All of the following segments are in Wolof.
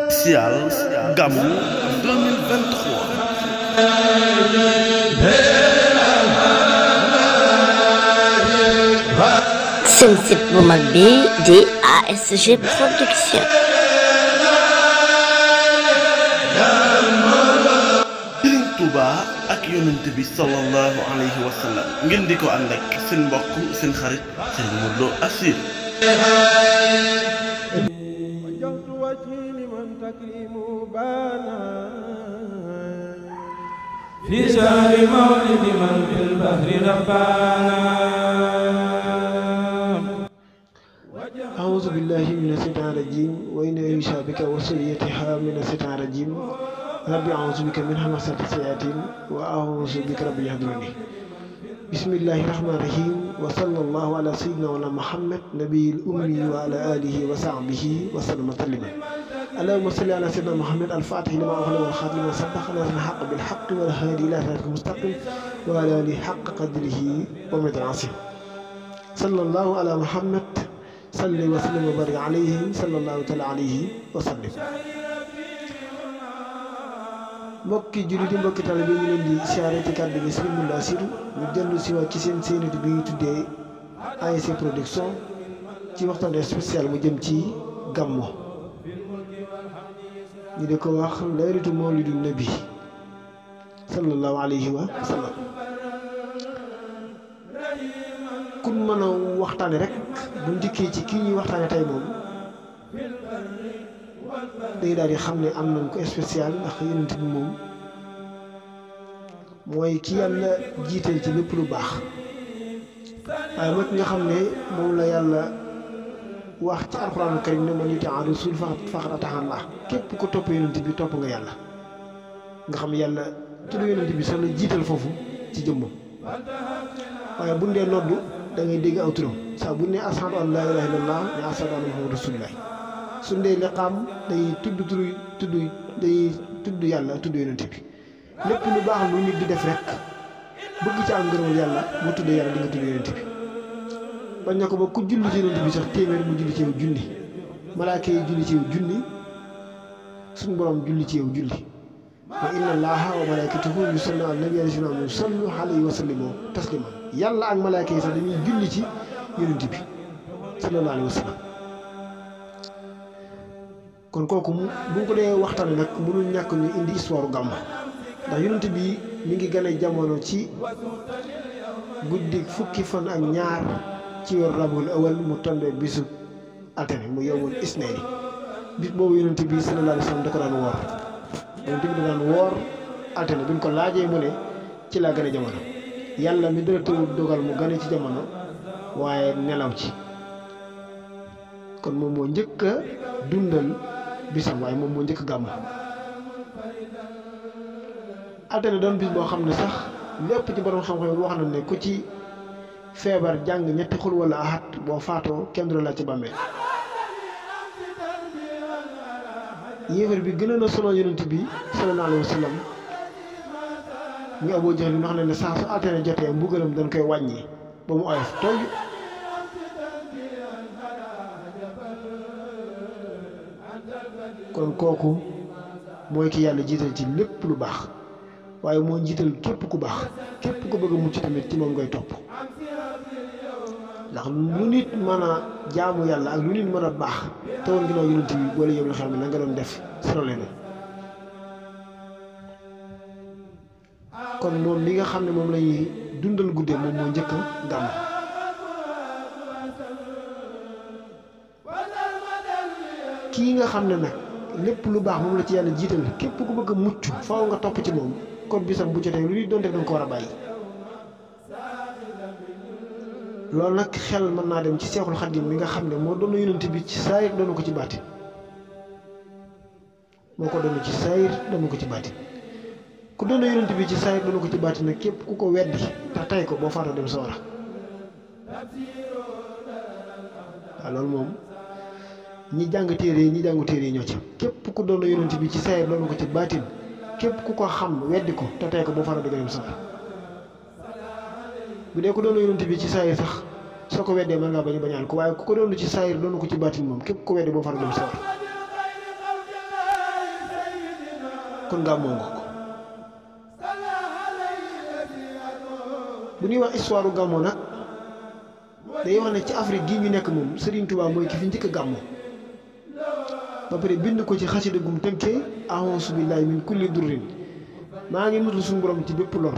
Spécial Gamou 2023. seen site bu mag bi di ASG Production. Sëriñ Touba ak yonent bi sallallahu alayhi wa sallam ngeen di ko ànd ak seen mbokk seen xarit Serigne Modou Lo Assir. في شهر مولد من في البحر ربانا. أعوذ بالله من الشيطان الرجيم وإن أعيذ بك وذريتها من الشيطان الرجيم ربي أعوذ بك من همزات الشياطين وأعوذ بك ربي يحضرني. بسم الله الرحمن الرحيم وصلى الله على سيدنا محمد نبي الأمي وعلى آله وصحبه وسلم تسليما. اللهم صل على سيدنا محمد الفاتح لما أغلق والخاتم لما سبق ناصر الحق بالحق والهادي إلى صراطك المستقيم وعلى آله حق قدره ومقداره العظيم. صلى الله على محمد صل وسلم وبارك عليه صلى الله تعالى عليه وسلم. mbokki jullit yi mbokki taalibe bi ñu leen di siyaare ci kàddu gi Serigne Modou Lo Assir ñu dellu si waat ci seen séenatu bi ñu tuddee ASG Production ci waxtaan spécial mu jëm ci gàmmo ñu di ko wax laylatu mawlidu nabi sallallahu alayhi wa sallam. kun mën a waxtaane rek bu njëkkee ci kii ñuy waxtaane tey moom day daal di xam ne am nañ ko spécial ndax yonent bi moom mooy ki yàlla jiital ci lépp lu baax waaye mooy ki nga xam ne moom la yàlla wax ci alxuraanu karim ne man yutii rasul faqad ataa Allah képp ko topp yonent bi topp nga yàlla nga xam yàlla tudd yonent bi sax la jiital foofu ci jëmmam waaye bu ndee noddu da ngay dégg aw turam saa bu ne ashhadu an laa ilaaha illallah ne ashhadu anna muhammadan rasulullah su ndee liqaam day tudd yàlla tudd yonent bi lépp lu baax lu nit di def rek bëgg ci am ngërëmal yàlla mu tudd yàlla di nga tudd yonent bi bañ na ko ba ku julli ci yonent bi sax téeméer mu julli ci yow junni malaaka yi julli ci yow junni suñu borom julli ci yow julli wa inna allaha wa malaikatahu yusalluna ala nabi alayhi wa sallu alayhi wa sallimu taslima yàlla ak malaaka yi sax dañuy julli ci yonent bi sallallahu alayhi wa sallam. kon kooku bu ñu ko dee waxtaanee nag mënul ñàkk ñu indi histoire gàmmu ndax yonent bi mi ngi gane jamono ci guddi fukki fan ak ñaar ci weeru Rabiul Awwal mu tombé bisu altine mu yowmul isnayni bis boobu yonent bi sallallahu alayhi wa sallam da ko daan woor yonent bi da daan woor altine bi ñu ko laajee mu ne ci laa gane jamono yàlla mi dara tëwul dogal mu gane ci jamono waaye nelaw ci kon moom moo njëkk a dundal bisam waaye moom moo njëkk gàmm altine doon bis boo xam ne sax lépp ci borom xam-xam wax na ne ku ci feebar jàng ñetti xul wala ahad boo faatoo kenn du la ci bàmmeel. yéefar bi gënoon a sonal yonent bi sallallahu alayhi wa sallam ñu Abu Jahl wax na ne saa su altine jotee mbugalam dañ koy wàññi ba mu oyof toll. kon kooku mooy ki yàlla jiital ci lépp lu baax waaye moo jiital képp ku baax képp ku bëgg a mucc tamit ci moom ngay topp ndax lu nit mën a jaamu yàlla ak lu nit mën a baax te woon ginnaaw yonent bi boole yëpp la xam ne la nga doon def sorole na kon moom li nga xam ne moom lañuy dundal guddee moom moo njëkk gàmm. kii nga xam ne nag lépp lu baax moom la ci yàlla jiital képp ku bëgg a mucc faaw nga topp ci moom kon bisam bu jotee lu nit doon def danga ko war a bàyyi. loolu nag xel mën naa dem ci Seexul Xadiim mi nga xam ne moo doon yonent bi ci saayir doonu ko ci baatin moo ko doon ci saayir doonu ko ci baatin ku doon yonent bi ci saayir doonu ko ci baatin nag képp ku ko weddi te tey ko boo faatoo dem sawara waaw loolu moom ñi jàng téere yi ñi jàngu téere yi ñoo ci képp ku doon yonent bi ci saayir doonu ko ci baatin képp ku ko xam weddi ko te tey ko boo faatoo dem sawara bu dee ko doon yonent bi ci saayir sax soo ko weddee mën ngaa bañaan ko waaye ku ko doon ci saayir doon ko ci baatin moom képp ko weddee boo far dem sawar kon gàmmoo nga ko bu ñuy wax histoire u gàmmoo nag day wax ne ci Afrique gii ñu nekk moom Serigne Touba mooy ki fi njëkk a gàmmoo ba pare bind ko ci xasida gum tënkee a'uuzu billaahi min kulli durrin maa ngi muslu suñu borom ci bépp lor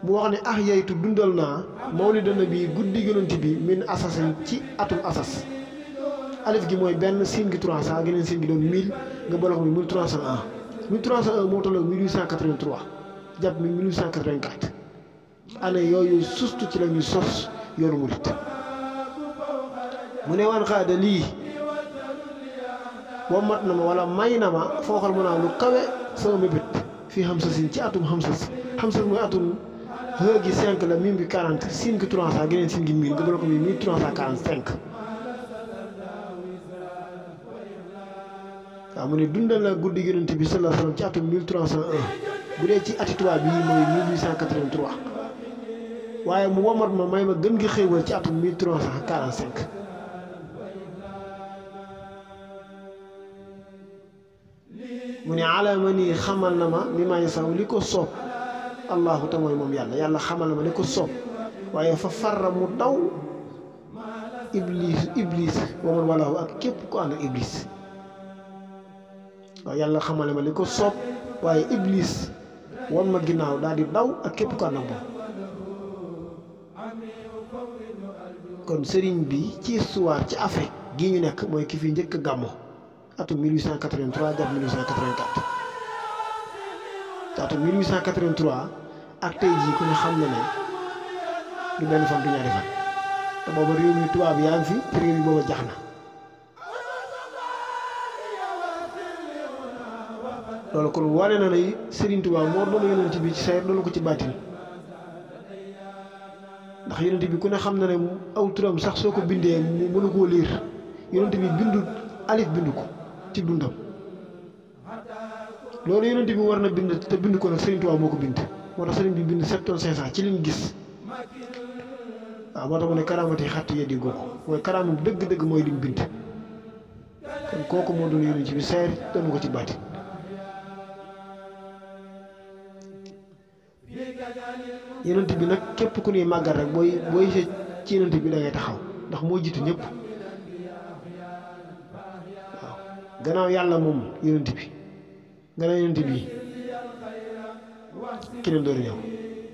mu wax ne ah yaytu dundal naa mawlida nabi guddi yonent bi min asasin ci atum asas alif gi mooy benn siin gi 300 geneen siin gi doon 1000 nga boole ko muy 1301 1301 moo tolloog 1883 jàpp mi 1884 année yooyu sustu ci la ñuy sos yoonu murit mu ne waan xaada lii boo mat na ma wala may na ma fooxal mu naa lu kawe sama mébét fii xamsasin ci atum xamsas mooy atum xëy gi 5 la mim bi 40 siin gi 300 geneen siin gi 1000 nga boole ko muy 1345 waaw mu ne dundal na guddi yonent bi sallallahu alayhi wasallam ci atum 1301 bu dee ci ati tubaab bi mooy 1883 waaye mu womat ma may ma gën gi xéewal ci atum 1345 mu ne alama nii xamal na ma li may saw li ko soob allahu te mooy moom yàlla xamal na ma li ko soob waaye fa farra mu daw iblis waman walaahu ak képp ku ànd ak iblis waaw yàlla xamal na ma li ko soob waaye iblis wan ma ginnaaw daal di daw ak képp ku ànd ak moom kon sëriñ bi ci histoire ci Afrique gi ñu nekk mooy ki fi njëkk a gàmmo atum 1883 jàpp 1884 te atum 1883 ak tey jii ku ne xam na ne du benn fan du ñaari fan te booba réew mi tubaab yaa ngi fi te réew mi booba jax na loolu kon wane na ne Serigne Touba moo doon yonent bi ci sayr doon ko ci baatin ndax yonent bi ku ne xam na ne aw turam sax soo ko bindee mu mënu koo liir yonent bi bindu alif bindu ko ci dundam loolu yonent bi war na bind te bind ko nag Serigne Touba moo ko bind moo tax Serigne bi bind 7 tonnes 500 ci liñ gis waaw moo tax mu ne karaamati xatt yeddi googu mooy karaamam dëgg-dëgg mooy lim bind kon kooku moo doon yonent bi sayr doon ko ci baatin yonent bi nag képp ku ñuy màggal rek booy ci yonent bi da ngay taxaw ndax moo jiitu ñëpp waaw gannaaw yàlla moom yonent bi gannaaw yonent bi keneen door ñëw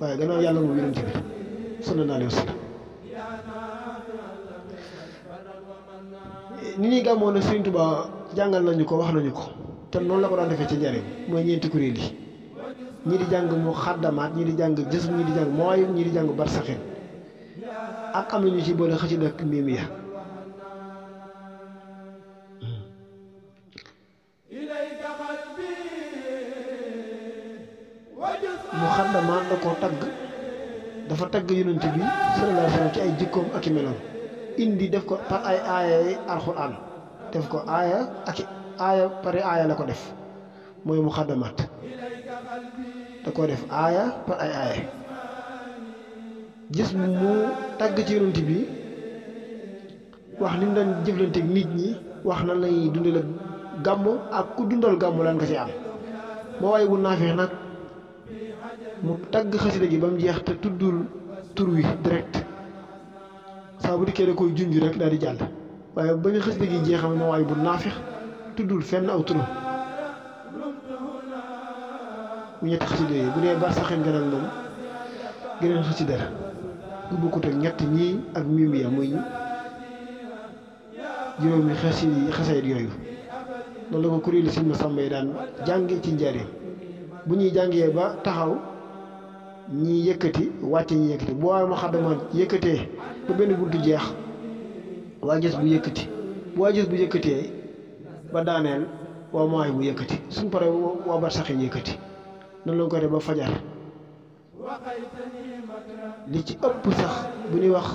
waaye gannaaw yàlla moom yonent bi sallallahu alayhi wa sallam ni ñuy gàmmoo nag Serigne Touba jàngal nañu ko wax nañu ko te noonu la ko daan defee ci njariñ mooy ñeenti kuréel yi ñii di jàng mu xaddamaat ñii di jàng jës ñii di jàng mooy ñii di jàng barsaxin ak am nañu ci boole xëcc ak miim ya mu xaddamaat da koo tagg dafa tagg yonent bi sallallahu alayhi wa sallam ci ay jikkoom ak i meloom indi def ko par ay aaya yi alxuraan def ko aaya ak i aaya pare aaya la ko def mooy mu xaddamaat da koo def aaya par ay aaya gis mu tagg ci yonent bi wax ni mu daan jëflanteeg nit ñi wax nan lañuy dundal gàmmu ak ku dundal gàmmu lan nga ci am moo waaye bu naafee nag mu tagg xasida gi ba mu jeex te tuddul tur wi direct saa bu dikkee da koy junj rek daal di jàll waaye ba ñu xasida gi jeexam moo waaye bu naafeex tuddul fenn aw turam bu ñetti xasida yi bu dee bar saxeen gënal moom geneen xasida la bu bokkut ak ñett ñii ak miim ya muy juróomi xasayit yooyu loolu la ko kuréelu Sëñ Masamba yi daan jànge ci njariñ bu ñuy jàngee ba taxaw ñi yëkkati wàcce ñi yëkkati bu waaye ma xaddama yëkkatee ba benn buntu jeex waa gis bu yëkkati bu waa gis bu yëkkatee ba daaneel waa maay bu yëkkati suñ pare waa bar saxeen yëkkati noonu la ko def ba fajar li ci ëpp sax bu ñuy wax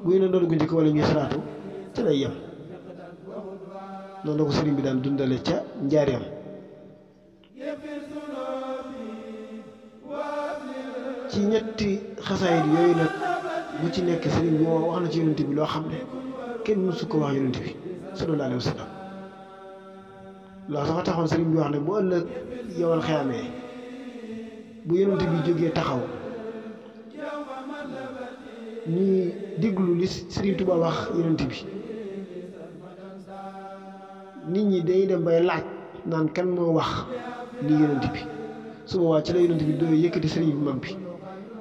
bu ñu ne doon gu njëkk wala ñuy salaatu ci lay yem noonu la ko sëriñ bi daan dundale ca njaareem ci ñetti xasaayit yooyu nag bu ci nekk sëriñ bi wax na ci yonent bi loo xam ne kenn mësu ko wax yonent bi sallallahu alayhi wa sallam loolu sax taxoon sëriñ bi wax ne bu ëllëg yowal xeyaamee bu yonent bi jógee taxaw ñuy déglu li sëriñ Tuubaa wax yonent bi nit ñi day dem bay laaj naan kan moo wax lii yonent bi su boobaa ci la yonent bi doo yëkkati sëriñ bu mag bi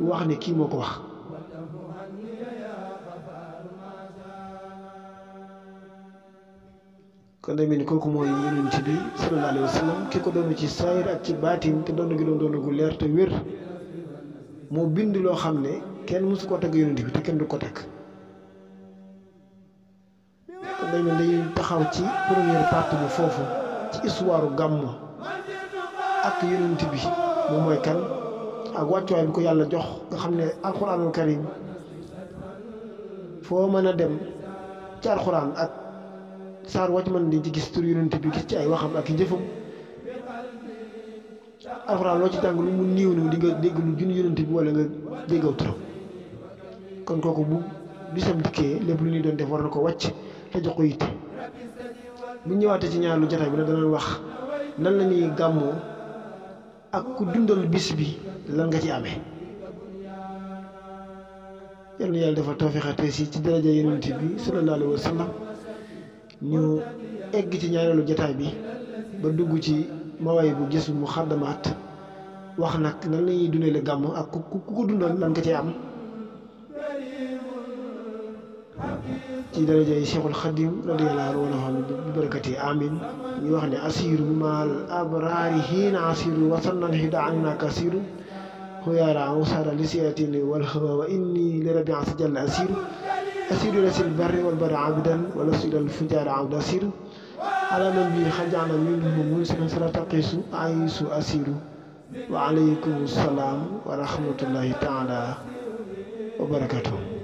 wax ne kii moo ko wax kon day mel ni kooku mooy yonent bi sallallahu alayhi wa sallam ki ko doon ci saayir ak ci baatin te doon gi doon gu leer te wér moo bind loo xam ne kenn mësu ko teg yonent bi te kenn du ko teg kon day mel dañuy taxaw ci première partie bi foofu ci histoire gàmmu ak yonent bi moom mooy kan ak wàccuwaay bi ko yàlla jox nga xam ne alxuraanul karim foo mën a dem ci alxuraan ak saar wàcc mën di ci gis tur yonent bi gis ci ay waxam ak i jëfam alxuraan loo ci jàng lu mu niiw ni di nga dégg lu junni yonent bi wala nga déggaw turam kon kooku bu bisam dikkee lépp lu ñuy doon def war na ko wàcc te jox ko yitte bu ñëwaatee ci ñaareelu jotaay bi nag danañ wax lan la ñuy gàmmoo ak ku dundal bis bi lan nga ci amee yal na yàlla dafa tawfeex te si ci daraja yonent bi sallallahu alayhi wa sallam ñu egg ci ñaareelu jotaay bi ba dugg ci mawaay bu gis mu xaddamaat wax nag nan la ñuy dundale gàmm ak ku ko dundal lan nga cee am ci daraja yi Cheikhul Khadim radiyallahu anhu wa nafa'ana bi barakati amin ñu wax ne asiru maal abraari hiina asiru wasannan hidaanina kasiru xuyaara usara lisiyatini wal hawa wa inni li rabbi asi jalla asiru asiru lasil barri wal barri abidan wala silal fujaara abda asiru ala man bi xajaana minhum munsiran sala taqisu aisu asiru wa alaykum salaam wa rahmatullahi taala wa barakatuh